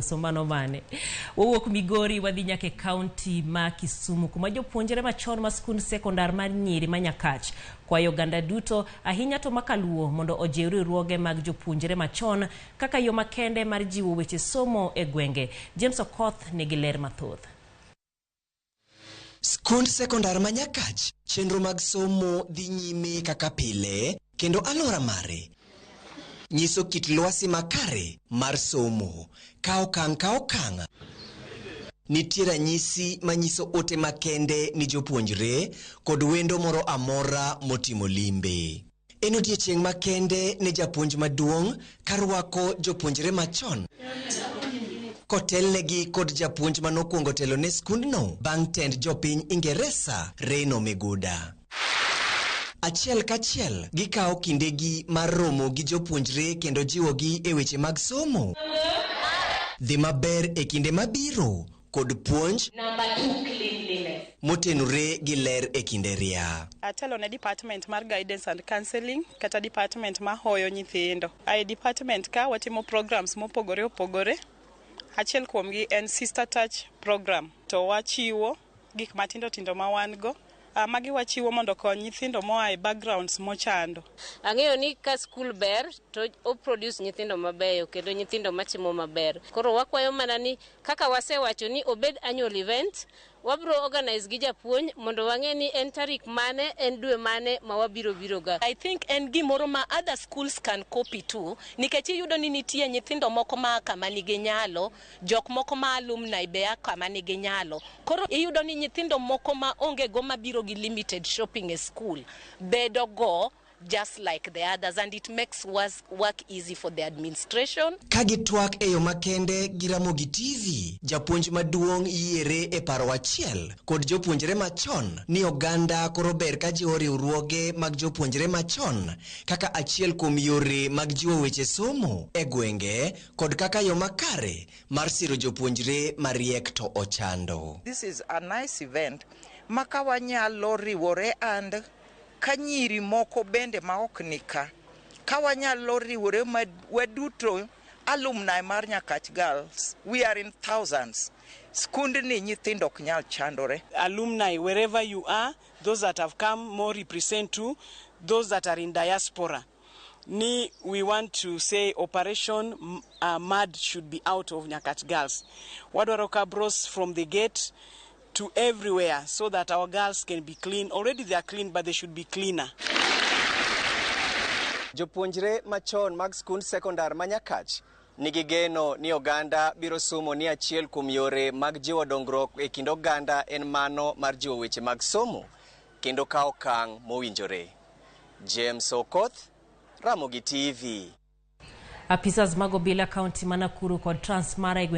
Sombano mane. Wawuok Migori wadhi nyaka kaunti ma Kisumu kuma jopuonjre machon ma skund sekondar mar nyiri ma Nyakach kwayo oganda duto ahinya to makaluo mondo ojiw riwruoge mag jopuonjre machon kaka yo makende mar jiwo weche somo e gwenge. James Okoth nigi ler mathoth. Skund sekondar ma Nyakach chenro mag somo dhi nyime kaka pile kendo alora mare nyiso kit lwasi makare mar somo ka okang' nitiere ranyisi manyiso ote makende ni jopuonjre kod wendo moro amora motimo limbe. En odiechieng' makende ne japuonj maduong' karwako jopuonjre machon kotelnegi kod japuonj manokuongo telo ne skundno bang' tend jopiny Ingeresa Reno Miguda. Achiel kachiel gikawo kindegi mar romo gi jopuonjre kendo jiwogi e weche mag somo. Dhi maber e kinde mabiro kod puonj motenore gi ler e kinde ria. Atelo ne department mar guidance and counseling kata department ma hoyo nyithindo. Ai department ka watimo programs mopogore opogore. Achiel kuomgi en Sister Touch program. To wachiwo gik matindo tindo ma wan go. Magi wachiwo mondo kony nyithindo moa e backgrounds mochando. Ang'eyo ni ka school ber to o produce nyithindo mabeyo kendo nyithindo matimo maber. Koro wakwayo mana ni kaka wasewacho ni obed annual event, wabro organize gi japuonj mondo wang'e ni en tarik mane, en dwe mane ma wabiro ga. I think en gimoro ma other schools can copy too, nikech iyudo ni nitie nyithindo moko ma kama nigi nyalo, jok moko ma alumni be kama nigi nyalo. Koro iyudo ni nyithindo moko ma onge go mabiro gi limited shopping e school bedo go just like the others, and it makes work easy for the administration. Kagitwak e yo makende gi Ramogi TV, japuonj maduong' yiere e paro achiel kod jopuonjre machon ni oganda koro ber ka jiwo riwruoge mag jopuonjre machon kaka achiel kuom yore mag jiwo weche somo e gwenge kod kaka yo makare mar siro jopuonjre mariek to ochando. This is a nice event maka wanyalo riwore and kanyiri moko bende maok nika kawanyalo riwore waduto alumni mar Nyakach Girls. We are in thousands. Skundni nyithindo ok nyal chandore. Alumni, wherever you are, those that have come more represent to those that are in diaspora. We want to say Operation MAD should be out of Nyakach Girls. Wadwaro kabros from the gate to everywhere so that our girls can be clean. Already they are clean, but they should be cleaner. Jopuonjre machon mag skund sekondar ma Nyakach nigi geno ni oganda biro somo ni achiel kuom yore mag jiwo dongruok e kind oganda en mano mar jiwo weche mag somo kendo kawo okang' mowinjore. James Okoth, Ramogi TV. Apisas mag obila kaunti ma Nakuru kod Transmara